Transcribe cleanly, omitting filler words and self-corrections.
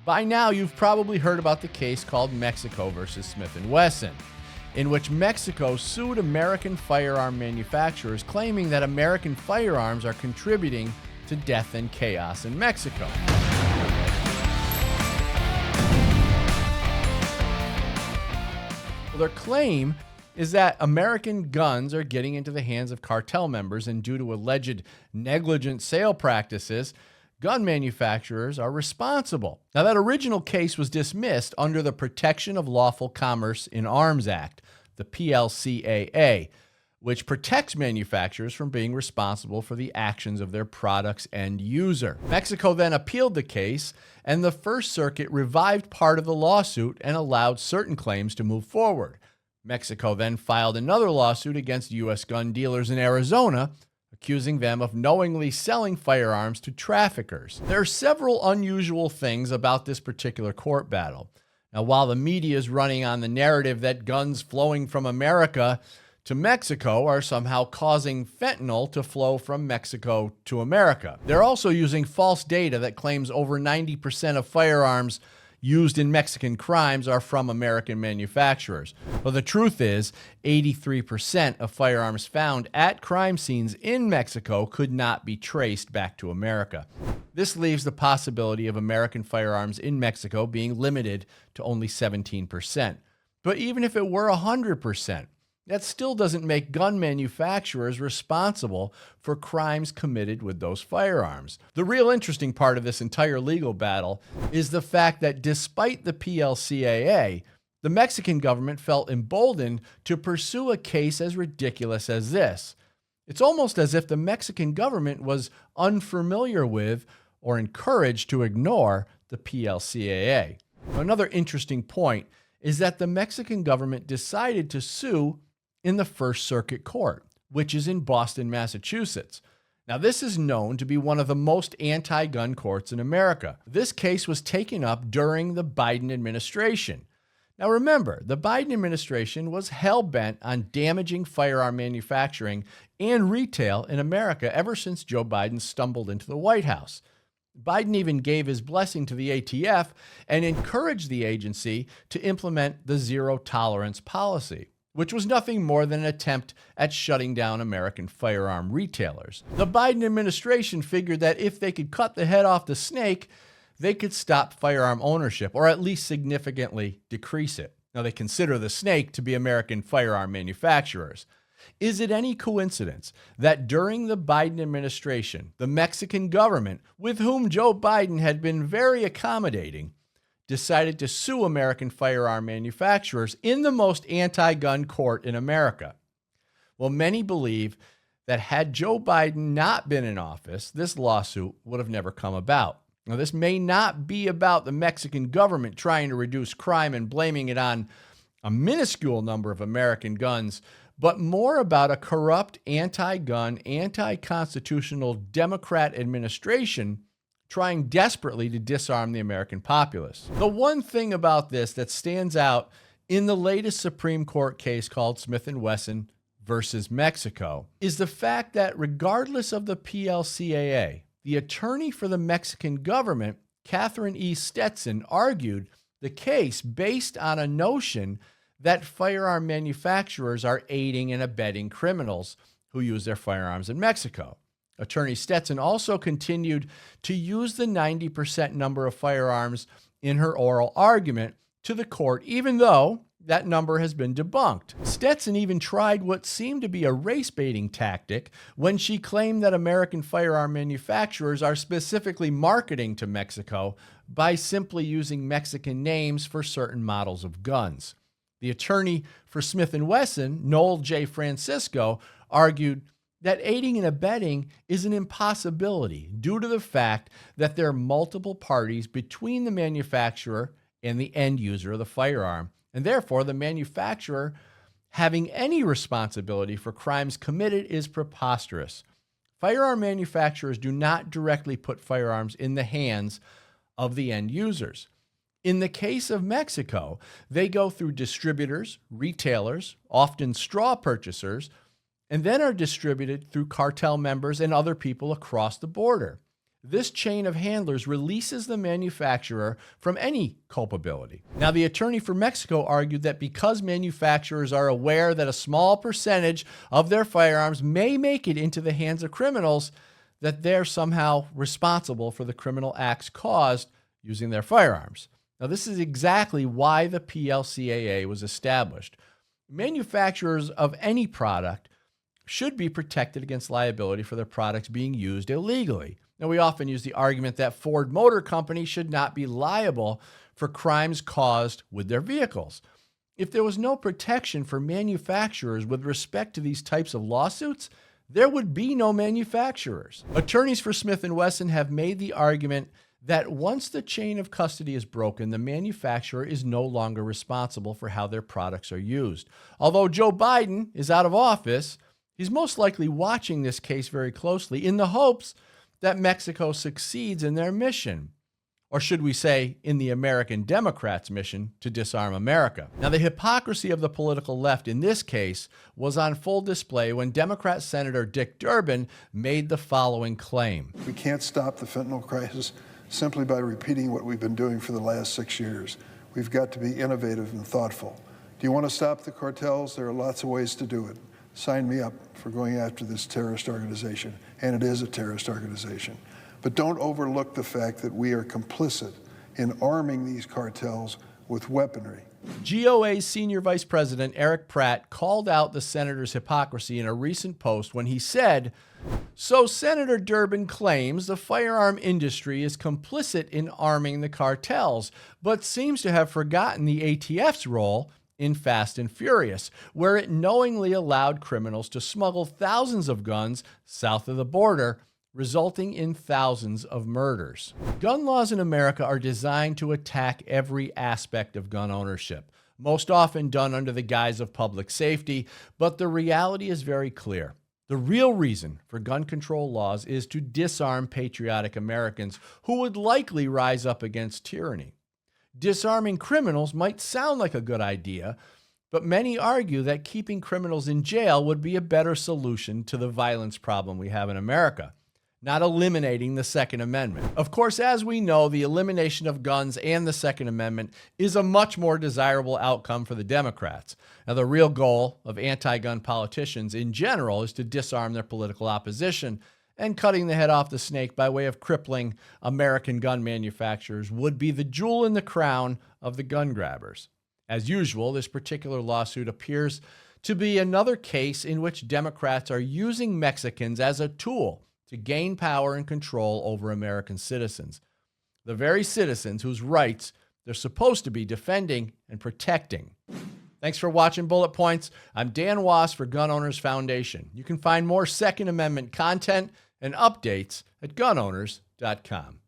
By now, you've probably heard about the case called Mexico versus Smith & Wesson, in which Mexico sued American firearm manufacturers claiming that American firearms are contributing to death and chaos in Mexico. Well, their claim is that American guns are getting into the hands of cartel members, and due to alleged negligent sale practices, gun manufacturers are responsible. Now, that original case was dismissed under the Protection of Lawful Commerce in Arms Act, the PLCAA, which protects manufacturers from being responsible for the actions of their product's end user. Mexico then appealed the case, and the First Circuit revived part of the lawsuit and allowed certain claims to move forward. Mexico then filed another lawsuit against U.S. gun dealers in Arizona, accusing them of knowingly selling firearms to traffickers. There are several unusual things about this particular court battle. Now, while the media is running on the narrative that guns flowing from America to Mexico are somehow causing fentanyl to flow from Mexico to America, they're also using false data that claims over 90% of firearms used in Mexican crimes are from American manufacturers. Well, the truth is, 83% of firearms found at crime scenes in Mexico could not be traced back to America. This leaves the possibility of American firearms in Mexico being limited to only 17%. But even if it were 100%, that still doesn't make gun manufacturers responsible for crimes committed with those firearms. The real interesting part of this entire legal battle is the fact that despite the PLCAA, the Mexican government felt emboldened to pursue a case as ridiculous as this. It's almost as if the Mexican government was unfamiliar with or encouraged to ignore the PLCAA. Another interesting point is that the Mexican government decided to sue in the First Circuit Court, which is in Boston, Massachusetts. Now, this is known to be one of the most anti-gun courts in America. This case was taken up during the Biden administration. Now, remember, the Biden administration was hell-bent on damaging firearm manufacturing and retail in America ever since Joe Biden stumbled into the White House. Biden even gave his blessing to the ATF and encouraged the agency to implement the zero-tolerance policy, which was nothing more than an attempt at shutting down American firearm retailers. The Biden administration figured that if they could cut the head off the snake, they could stop firearm ownership, or at least significantly decrease it. Now, they consider the snake to be American firearm manufacturers. Is it any coincidence that during the Biden administration, the Mexican government, with whom Joe Biden had been very accommodating, decided to sue American firearm manufacturers in the most anti-gun court in America? Well, many believe that had Joe Biden not been in office, this lawsuit would have never come about. Now, this may not be about the Mexican government trying to reduce crime and blaming it on a minuscule number of American guns, but more about a corrupt, anti-gun, anti-constitutional Democrat administration trying desperately to disarm the American populace. The one thing about this that stands out in the latest Supreme Court case called Smith & Wesson versus Mexico is the fact that regardless of the PLCAA, the attorney for the Mexican government, Catherine E. Stetson, argued the case based on a notion that firearm manufacturers are aiding and abetting criminals who use their firearms in Mexico. Attorney Stetson also continued to use the 90% number of firearms in her oral argument to the court, even though that number has been debunked. Stetson even tried what seemed to be a race-baiting tactic when she claimed that American firearm manufacturers are specifically marketing to Mexico by simply using Mexican names for certain models of guns. The attorney for Smith & Wesson, Noel J. Francisco, argued that aiding and abetting is an impossibility due to the fact that there are multiple parties between the manufacturer and the end user of the firearm, and therefore the manufacturer having any responsibility for crimes committed is preposterous. Firearm manufacturers do not directly put firearms in the hands of the end users. In the case of Mexico, they go through distributors, retailers, often straw purchasers, and then are distributed through cartel members and other people across the border. This chain of handlers releases the manufacturer from any culpability. Now, the attorney for Mexico argued that because manufacturers are aware that a small percentage of their firearms may make it into the hands of criminals, that they're somehow responsible for the criminal acts caused using their firearms. Now, this is exactly why the PLCAA was established. Manufacturers of any product should be protected against liability for their products being used illegally. Now, we often use the argument that Ford Motor Company should not be liable for crimes caused with their vehicles. If there was no protection for manufacturers with respect to these types of lawsuits, there would be no manufacturers. Attorneys for Smith & Wesson have made the argument that once the chain of custody is broken, the manufacturer is no longer responsible for how their products are used. Although Joe Biden is out of office, he's most likely watching this case very closely in the hopes that Mexico succeeds in their mission. Or should we say, in the American Democrats' mission to disarm America. Now, the hypocrisy of the political left in this case was on full display when Democrat Senator Dick Durbin made the following claim. We can't stop the fentanyl crisis simply by repeating what we've been doing for the last 6 years. We've got to be innovative and thoughtful. Do you want to stop the cartels? There are lots of ways to do it. Sign me up for going after this terrorist organization, and it is a terrorist organization. But don't overlook the fact that we are complicit in arming these cartels with weaponry. GOA's Senior Vice President Eric Pratt called out the senator's hypocrisy in a recent post when he said, "So Senator Durbin claims the firearm industry is complicit in arming the cartels, but seems to have forgotten the ATF's role in Fast and Furious, where it knowingly allowed criminals to smuggle thousands of guns south of the border, resulting in thousands of murders." Gun laws in America are designed to attack every aspect of gun ownership, most often done under the guise of public safety, but the reality is very clear. The real reason for gun control laws is to disarm patriotic Americans who would likely rise up against tyranny. Disarming criminals might sound like a good idea, but many argue that keeping criminals in jail would be a better solution to the violence problem we have in America, not eliminating the Second Amendment. Of course, as we know, the elimination of guns and the Second Amendment is a much more desirable outcome for the Democrats. Now, the real goal of anti-gun politicians in general is to disarm their political opposition, and cutting the head off the snake by way of crippling American gun manufacturers would be the jewel in the crown of the gun grabbers. As usual, this particular lawsuit appears to be another case in which Democrats are using Mexicans as a tool to gain power and control over American citizens, the very citizens whose rights they're supposed to be defending and protecting. Thanks for watching Bullet Points. I'm Dan Wass for Gun Owners Foundation. You can find more Second Amendment content and updates at gunowners.com.